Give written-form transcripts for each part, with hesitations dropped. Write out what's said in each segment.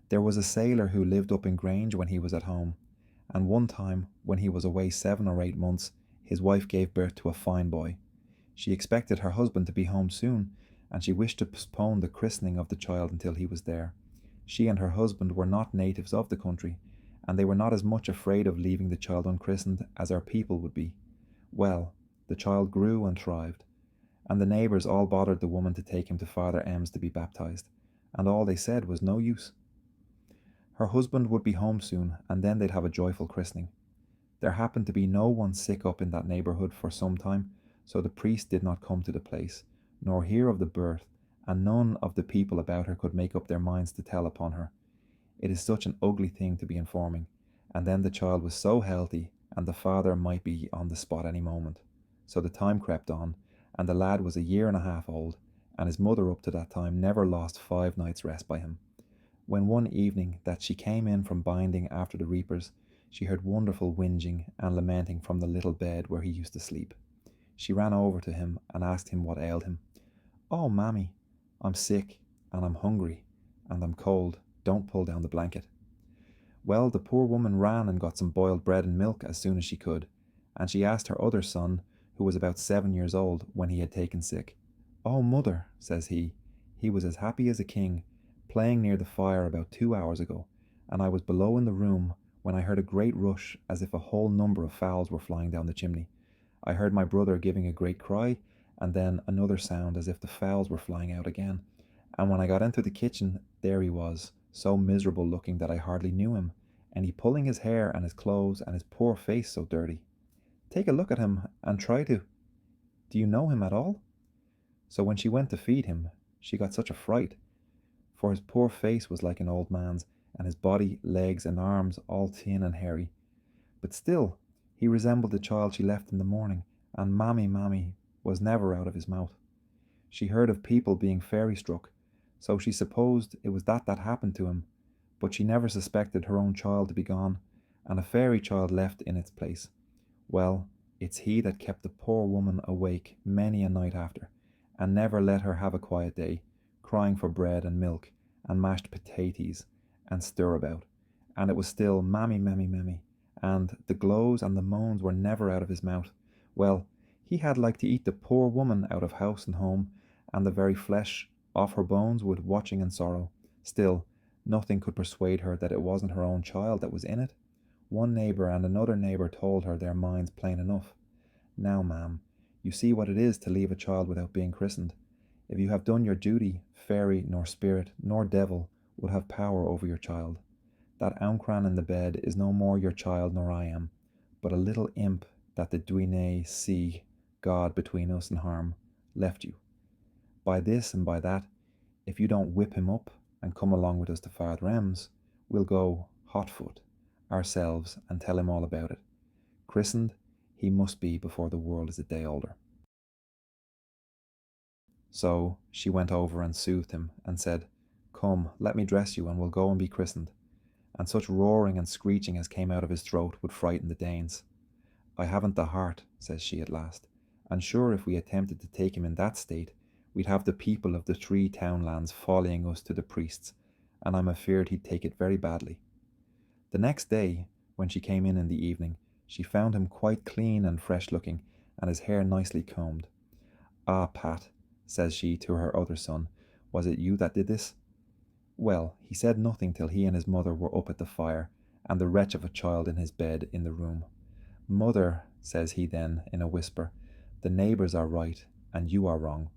There was a sailor who lived up in Grange when he was at home, and one time, when he was away 7 or 8 months, his wife gave birth to a fine boy. She expected her husband to be home soon, and she wished to postpone the christening of the child until he was there. She and her husband were not natives of the country, and they were not as much afraid of leaving the child unchristened as our people would be. Well, the child grew and thrived, and the neighbours all bothered the woman to take him to Father M's to be baptized, and all they said was no use. Her husband would be home soon, and then they'd have a joyful christening. There happened to be no one sick up in that neighbourhood for some time, so the priest did not come to the place, nor hear of the birth, and none of the people about her could make up their minds to tell upon her. It is such an ugly thing to be informing, and then the child was so healthy, and the father might be on the spot any moment. So the time crept on, and the lad was a year and a half old, and his mother up to that time never lost 5 nights' rest by him. When one evening that she came in from binding after the reapers, she heard wonderful whinging and lamenting from the little bed where he used to sleep. She ran over to him and asked him what ailed him. "Oh, mammy, I'm sick, and I'm hungry, and I'm cold. Don't pull down the blanket." Well, the poor woman ran and got some boiled bread and milk as soon as she could, and she asked her other son, who was about 7 years old, when he had taken sick. "Oh, mother," says he was as happy as a king, playing near the fire about 2 hours ago, and I was below in the room when I heard a great rush as if a whole number of fowls were flying down the chimney. I heard my brother giving a great cry, and then another sound as if the fowls were flying out again. And when I got into the kitchen, there he was, so miserable looking that I hardly knew him, and he pulling his hair and his clothes and his poor face so dirty. Take a look at him and try to. Do you know him at all? So when she went to feed him, she got such a fright, for his poor face was like an old man's, and his body, legs, and arms all thin and hairy. But still, he resembled the child she left in the morning, and "mammy, mammy" was never out of his mouth. She heard of people being fairy struck, so she supposed it was that happened to him, but she never suspected her own child to be gone, and a fairy child left in its place. Well, it's he that kept the poor woman awake many a night after, and never let her have a quiet day, crying for bread and milk, and mashed potatoes, and stirabout, and it was still "mammy, mammy, mammy," and the glows and the moans were never out of his mouth. Well, he had like to eat the poor woman out of house and home, and the very flesh off her bones with watching and sorrow. Still, nothing could persuade her that it wasn't her own child that was in it. One neighbour and another neighbour told her their minds plain enough. "Now, ma'am, you see what it is to leave a child without being christened. If you have done your duty, fairy, nor spirit, nor devil will have power over your child. That Auncran in the bed is no more your child nor I am, but a little imp that the Duine see, God between us and harm, left you. By this and by that, if you don't whip him up and come along with us to Father M's, we'll go hot foot ourselves and tell him all about it. Christened he must be before the world is a day older." So she went over and soothed him and said, "Come, let me dress you and we'll go and be christened." And such roaring and screeching as came out of his throat would frighten the Danes. "I haven't the heart," says she at last, "and sure if we attempted to take him in that state, we'd have the people of the 3 townlands following us to the priests, and I'm afeard he'd take it very badly." The next day, when she came in the evening, she found him quite clean and fresh looking, and his hair nicely combed. "Ah, Pat," says she to her other son, "was it you that did this?" Well, he said nothing till he and his mother were up at the fire, and the wretch of a child in his bed in the room. "Mother," says he then, in a whisper, "the neighbours are right, and you are wrong.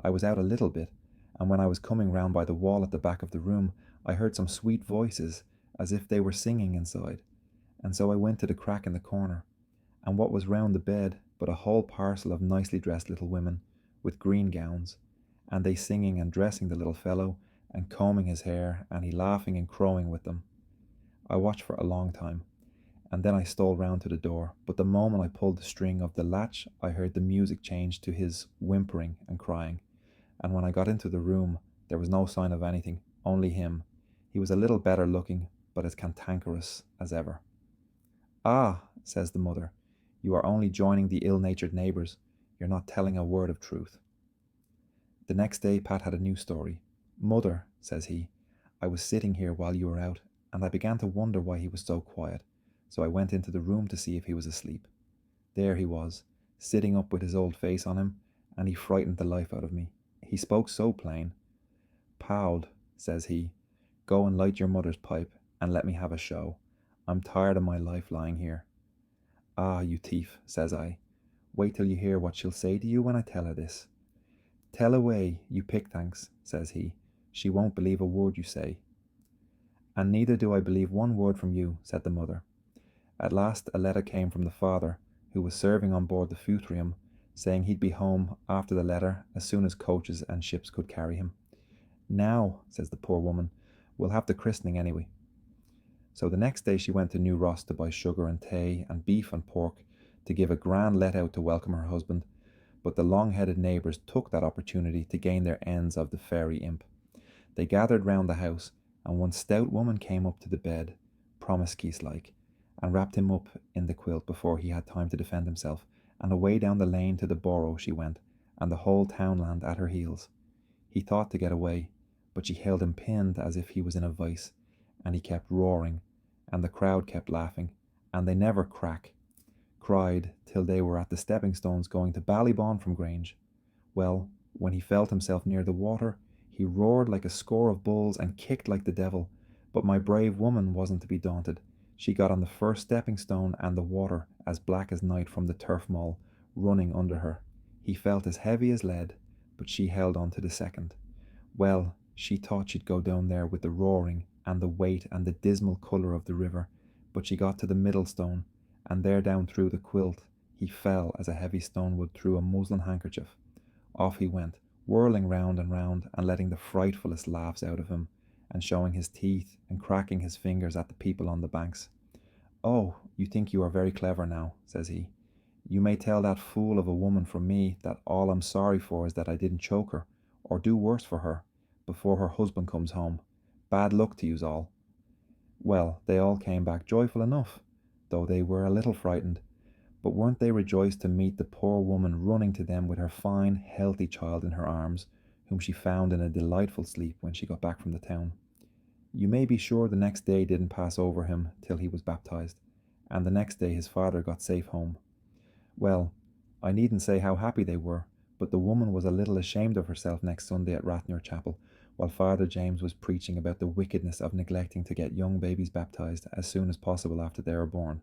I was out a little bit, and when I was coming round by the wall at the back of the room, I heard some sweet voices, as if they were singing inside, and so I went to the crack in the corner, and what was round the bed but a whole parcel of nicely dressed little women, with green gowns, and they singing and dressing the little fellow, and combing his hair, and he laughing and crowing with them. I watched for a long time, and then I stole round to the door, but the moment I pulled the string of the latch, I heard the music change to his whimpering and crying, and when I got into the room, there was no sign of anything, only him. He was a little better looking, but as cantankerous as ever. "Ah," says the mother, "you are only joining the ill-natured neighbours. You're not telling a word of truth." The next day Pat had a new story. "Mother," says he, I was sitting here while you were out, and I began to wonder why he was so quiet, so I went into the room to see if he was asleep. There he was, sitting up with his old face on him, and he frightened the life out of me. He spoke so plain. "Paul," says he, "go and light your mother's pipe, and let me have a show. I'm tired of my life lying here." "Ah, you thief," says I. "Wait till you hear what she'll say to you when I tell her this." "Tell away, you pickthanks," says he. "She won't believe a word you say." "And neither do I believe one word from you," said the mother. At last a letter came from the father, who was serving on board the Futrium, saying he'd be home after the letter as soon as coaches and ships could carry him. "Now," says the poor woman, "we'll have the christening anyway." So the next day she went to New Ross to buy sugar and tea and beef and pork to give a grand let out to welcome her husband, but the long-headed neighbours took that opportunity to gain their ends of the fairy imp. They gathered round the house, and one stout woman came up to the bed, promiscuous-like, and wrapped him up in the quilt before he had time to defend himself, and away down the lane to the borough she went, and the whole townland at her heels. He thought to get away, but she held him pinned as if he was in a vice, and he kept roaring, and the crowd kept laughing, and they never cried till they were at the stepping stones going to Ballybourne from Grange. Well, when he felt himself near the water, he roared like a score of bulls and kicked like the devil, but my brave woman wasn't to be daunted. She got on the first stepping stone, and the water, as black as night from the turf moil, running under her. He felt as heavy as lead, but she held on to the second. Well, she thought she'd go down there with the roaring and the weight and the dismal colour of the river, but she got to the middle stone, and there down through the quilt he fell as a heavy stone would through a muslin handkerchief. Off he went, whirling round and letting the frightfulest laughs out of him, and showing his teeth and cracking his fingers at the people on the banks. "Oh, you think you are very clever now," says he. "You may tell that fool of a woman from me that all I'm sorry for is that I didn't choke her, or do worse for her, before her husband comes home. Bad luck to yous all." Well, they all came back joyful enough, though they were a little frightened, but weren't they rejoiced to meet the poor woman running to them with her fine, healthy child in her arms, whom she found in a delightful sleep when she got back from the town. You may be sure the next day didn't pass over him till he was baptized, and the next day his father got safe home. Well, I needn't say how happy they were, but the woman was a little ashamed of herself next Sunday at Rathmere Chapel, while Father James was preaching about the wickedness of neglecting to get young babies baptized as soon as possible after they are born.